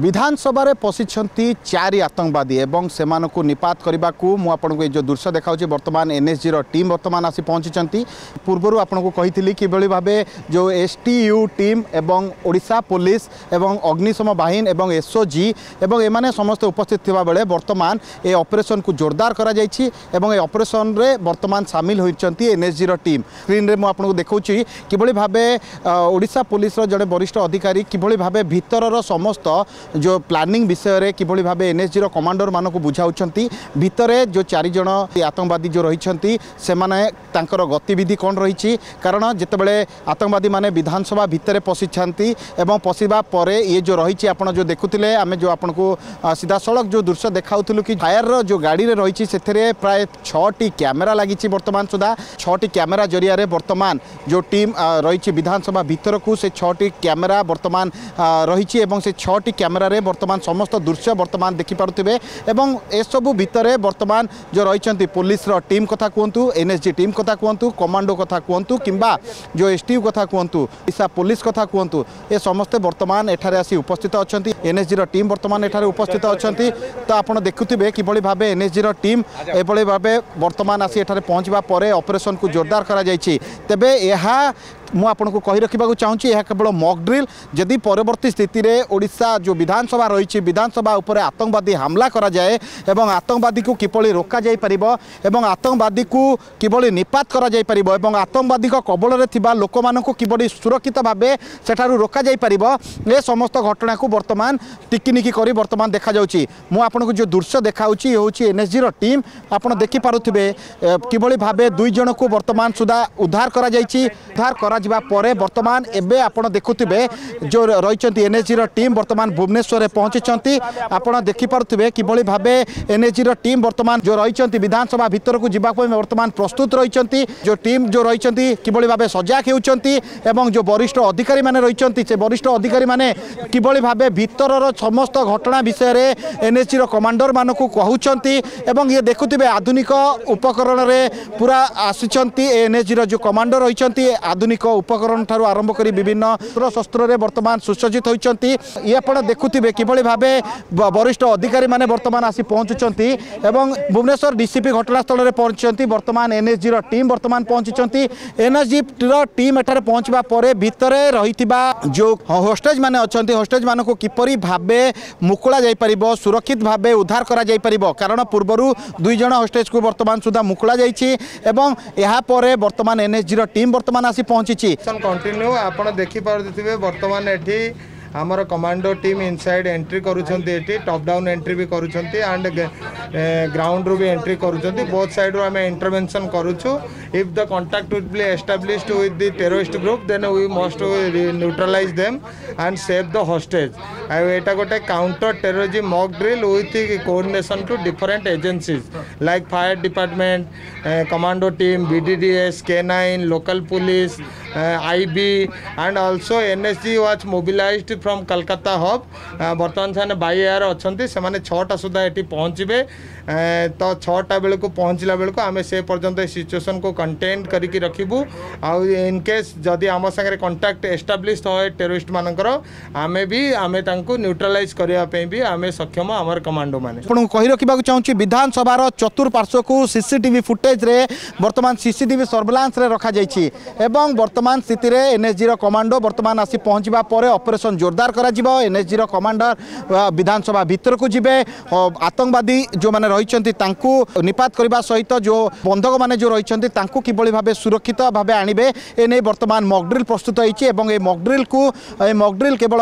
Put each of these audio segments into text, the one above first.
विधानसभा पशिंट 4 आतंकवादी एवं से निपात करने को मुझे जो दृश्य देखा बर्तमान एनएसजी टीम बर्तमान आसी पहुंची पूर्वर आपको कही कि भाव जो एसटीयू टीम एवं ओडिशा पुलिस एवं अग्निशम बाहिनी एवं एसओजी एवं एमाने समस्त उपस्थित थिबा बेले बर्तमान ए ऑपरेशन को जोरदार करा जायछि एवं ए ऑपरेशन रे बर्तमान सामिल होइचंती एनएसजी टीम स्क्रीन रे मु आपको देखौछि किभଳି भाबे ओडिशा पुलिस रो जड़े वरिष्ठ अधिकारी किभଳି भाबे भीतरर समस्त जो प्लानिंग विषय रे किभଳି भाबे एनएसजी रो कमांडर मानको बुझाउछंती भितरे जो 4 जण आतंकवादी जो रहिछंती से माने तांकर गतिविधि कोन रहिछि कारण जेतेबेले आतंकवादी माने विधानसभा भितरे पशिछंती एवं पशिबा परे ये जो रहिछि आपण जो देखुतिले आमे जो आपनको सीधा सड़क जो दृश्य देखाउथलु कि फायर रो जो गाड़ी रे रहिछि सेथरे प्राय 6टी कैमेरा लागिछि वर्तमान सुधा 6टी कैमेरा जरिया रे वर्तमान जो टीम रहिछि विधानसभा भितर को से 6टी कैमेरा वर्तमान रहिछि एवं से 6टी कैमेरा रे वर्तमान समस्त दृश्य वर्तमान देखि पारुथिबे एवं ए सब भितरे वर्तमान जो रहिछंती पुलिस रो टीम कथा कहंतु एनएसजी टीम कथा कहंतु कमांडो कथा कहंतु किंबा जो एसटीयू कथा कहंतु ओडिशा पुलिस कथा कहंतु ए समस्त वर्तमान एठारे आसी उपस्थित अछंती एनएसजी रो टीम वर्तमान एठारे उपस्थित अछंती तो आपण देखुथिबे किभଳି भाबे एनएसजी रो टीम एभଳି भाबे वर्तमान आसी एठारे पहुंचबा परे ऑपरेशन को जोरदार करा जायछि तेबे एहा मु आपको कही रखा चाहूँगी यह केवल मॉक ड्रिल जदि परवर्ती स्थिति रे ओडिशा जो विधानसभा रही विधानसभा उपर आतंकवादी हमला करा जाए एवं आतंकवादी को किपरि रोका जाई परिबो एवं आतंकवादी को किपरि निपात करा जाई परिबो एवं आतंकवादी कबल रे थिबा लोक मानक किपरि सुरक्षित भाबे सेठारु रोका जाई परिबो ए समस्त घटना को वर्तमान टिकिनिकी करी वर्तमान देखा जाउची मु आपनको जो दृश्य देखाउची ये होची एनएसजी रो टीम आपण देखि पारुथिबे किपरि भाबे 2 जण को वर्तमान सुधा उद्धार करा जाईची उद्धार करा परे वर्तमान एबे आपण देखुथिबे जो रहिचंती एनएसजी रो टीम वर्तमान भुवनेश्वर रे पहुंचीचंती आपण देखि पारुथिबे किभଳି भाबे एनएसजी रो टीम वर्तमान जो रहिचंती विधानसभा भीतर को जिबा को वर्तमान प्रस्तुत रहिचंती जो टीम जो रहिचंती किभଳି भाबे सजाग हेउचंती एवं जो वरिष्ठ अधिकारी माने रहिचंती से वरिष्ठ अधिकारी माने किभଳି भाबे भीतरर समस्त घटना विषय रे एनएसजी रो कमांडर मानको कहउचंती एवं ये देखुथिबे आधुनिक उपकरण रे पूरा आसीचंती एनएसजी रो जो कमांडर रहिचंती आधुनिक उपकरण ठारू आरंभ करी विभिन्न शस्त्र रे वर्तमान सुसज्जित होइचंती ये आपण देखुथिबे किभଳି भाबे वरिष्ठ अधिकारी माने वर्तमान आसी पहुंचुचंती एवं भुवनेश्वर डीसीपी घटनास्थल रे पहुंचचंती वर्तमान एनएसजी रो टीम वर्तमान पहुंचुचंती एनएसजी रो टीम एठारे पहुंचबा परे भितरे रहितिबा जो होस्टेज माने अछंती होस्टेज मानको किपरि भाबे मुकुला जाई परिबो सुरक्षित भाबे उद्धार करा जाई परिबो कारण पूर्वरु 2 जण होस्टेज को वर्तमान सुधा मुकुला जाईची एवं एहा परे वर्तमान एनएसजी रो टीम वर्तमान आसी पहुंची कंटिन्यू आप देखी पारे बर्तमान एठी आमर कमांडो टीम इनसाइड एंट्री करुँचे टॉप डाउन एंट्री भी करुँचे एंड ग्राउंड रू भी एंट्री करुँचे बोथ साइड आम इंटरवेंशन करुचु if the contact will be established with the terrorist group then we must neutralise them and save the hostage एटा गोटे counter terrorism mock drill with coordination to different agencies like fire department commando team BDDS K9 local police IB and also NSG was mobilised from Calcutta hub बर्तमान से by air अच्छा से 6टा सुधा ये पहुँचे तो 6टा bell को पहुँचला बेल को आम से पर्यंत सिचुएशन को कंटेन करके रखिबू आउ इन केस जदि आम सागर कंटाक्ट एस्टाब्लिश होए टेररिस्ट मानकर आमे भी आमे तांको न्यूट्रलाइज करने भी आमे सक्षम आमर कमांडो माने आपन कहि रखिबा चाहूँगी विधानसभा चतुर्पार्श्व को सीसीटीवी फुटेज रे वर्तमान सीसीटीवी सर्वेलांस रे रखा जाइछि एवं वर्तमान स्थिति रे एनएसजी रो कमांडो वर्तमान आसी पहुँचबा परे ऑपरेशन जोरदार करा जिवो एनएसजी रो कमांडर विधानसभा भीतर को जिबे आतंकवादी जो माने रहिचंती तांकू निपात करबा सहित जो बंधक माने जो रहिचंती तांकू किभଳି भाबे सुरक्षित भाबे आनिबे एने वर्तमान मॉक ड्रिल प्रस्तुत होइछि एवं ए मॉक ड्रिल केवल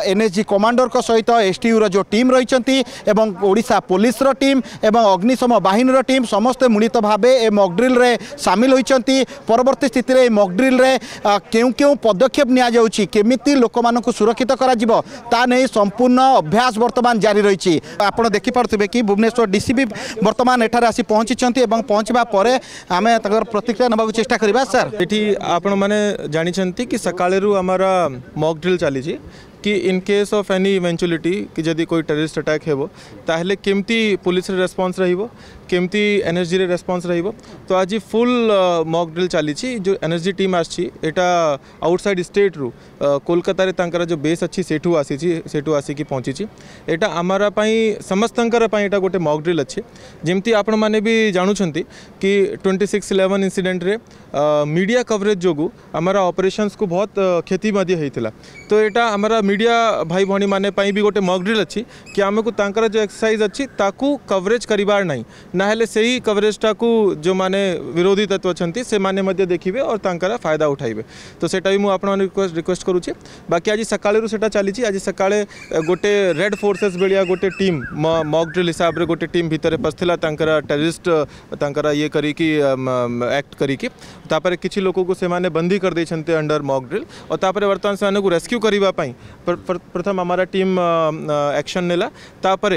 एनएसजी कमांडर को सहित एसटीयू रो जो टीम रहिचंती एवं ओडिशा पुलिस रो टीम एवं अग्निशम बाहिनी रो टीम समस्त मिलित भाबे ए मॉक ड्रिल रे शामिल होइचंती परवर्ती स्थिति रे मॉक ड्रिल रे केउ पदक्षेप निया जाउछि केमिति लोक मानकु सुरक्षित करा जिवो ता नै संपूर्ण अभ्यास वर्तमान जारी रहिछि आपण देखि पारथिबे कि भुवनेश्वर डीसीपी वर्तमान एठारे आसी पहुंचीचंती एवं पहुंचबा परे आमे तकर प्रतिक्रिया नबाकु चेष्टा करिबा सर एठी आपण माने जानिचंती कि सकाळेरु हमारा मॉक ड्रिल चली कि in case of any eventuality कि जदि कोई टेररिस्ट अटैक हेबो ताहले केमती पुलिस रेस्पॉन्स रहिबो केमती एनएसजी रे रेस्पॉन्स रहिबो। तो आज फुल मॉक ड्रिल चली जो एनएसजी टीम आसी एटा आउटसाइड स्टेट रु कोलकाता रे तांकर जो बेस अच्छी सेठू आसिकी पहुँची एटा आमारा पई समस्तंकर पई एटा गोटे मॉक ड्रिल अच्छी जेमती आपण माने भी जानुछंती कि 26/11 इंसिडेंट रे मीडिया कवरेज जोगु हमारा ऑपरेशंस को बहुत क्षति मध्य होता। तो एटा हमारा मीडिया भाई भौणी माने पई भी गोटे मॉक ड्रिल अच्छी कि आमको तांकर जो एक्सरसाइज अच्छी ताकू कवरेज करिवार नहीं नाहेले सही कवरेजटा को जो माने विरोधी तत्व अच्छी से माने मध्य देखिबे और तांकर फायदा उठाइबे। तो सेटा भी मु आपण रिक्वेस्ट करूची। बाकी आज सकाळेरु सेटा चली आज सकाळे गोटे रेड फोर्सेस बेलिया गोटे टीम मॉक ड्रिल हिसाब रे गोटे टीम भितर पसथिला तांकर टेररिस्ट तांकर ये करी कि एक्ट करी कि तापर किछि लोगों को से माने बंदी कर देछन्ते अंडर मॉक ड्रिल और तापर वर्तमान से को रेस्क्यू करिबा पई प्रथम हमारा टीम एक्शन नेला तापर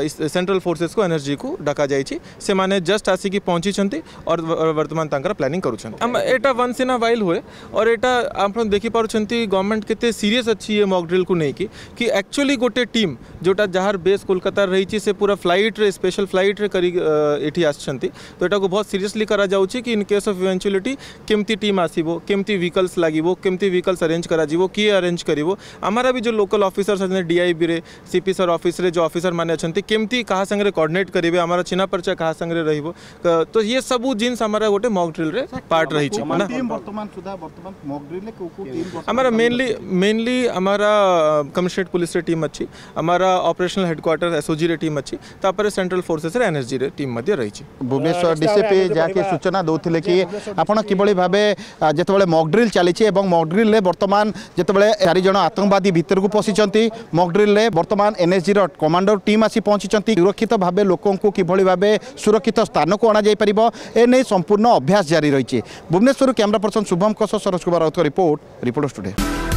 सेंट्रल फोर्सेस को एनएसजी को डका जाइछि से माने जस्ट आसिकी पहुंची छन्ती और वर्तमान तांकर प्लानिंग करू छन्ती। हम एटा वंस इन अ वाइल हुए और एटा आपण देखि पारु छन्ती गवर्नमेंट केते सीरियस अछि ये मॉक ड्रिल को नै कि एक्चुअली गोटे टीम जोटा जहार बेस कोलकाता रही से पूरा फ्लाइट रे स्पेशल फ्लाइट रे करी एठी आछन्ती। तो एटा को बहुत सीरियसली करा जाउछि कि इन केस ऑफ इवेंचुअलिटी केमती टीम आसीबो केमती व्हीकल्स लागिबो केमती व्हीकल्स अरेंज करा जिवो किए अरेंज करिवो हमारा भी जो लोकल ऑफिसर्स अछन डीआईबी रे सीपी सर ऑफिस रे जो ऑफिसर माने अछन्ती केमती कहा संगे कोऑर्डिनेट करिवे हमारा चिन्हा परिचय कहा संगे रहिबो। तो ये सब जिन्स हमारा गोटे मॉक ड्रिल रे पार्ट रही छै ना वर्तमान मॉक ड्रिल ले को टीम हमारा मेनली हमारा कमिश्नरेट पुलिस रे टीम अछि हमारा ऑपरेशनल हेडक्वार्टर एसओजी रे टीम अछि तापर सेंट्रल फोर्सेस रे एनएसजी रे टीम मध्ये रही छै। भुवनेश्वर डीसीपी जाके सूचना दौथिले कि आपण किबळी भाबे जेतेबेले मॉक ड्रिल चली एवं मॉक ड्रिल ले वर्तमान जेतेबेले 4 जण आतंकवादी भीतर को पसिचंती मॉक ड्रिल ले वर्तमान एनएसजी रो कमांडर टीम आसी पहुंचीचंती सुरक्षित भाबे लोकों को किबळी भाबे सुरक्षित स्थान को आना जाई परिबो ए नै संपूर्ण अभ्यास जारी रही। भुवनेश्वर कैमरा पर्सन शुभम कस सरोज कुमार राउत रिपोर्ट स्टूडियो।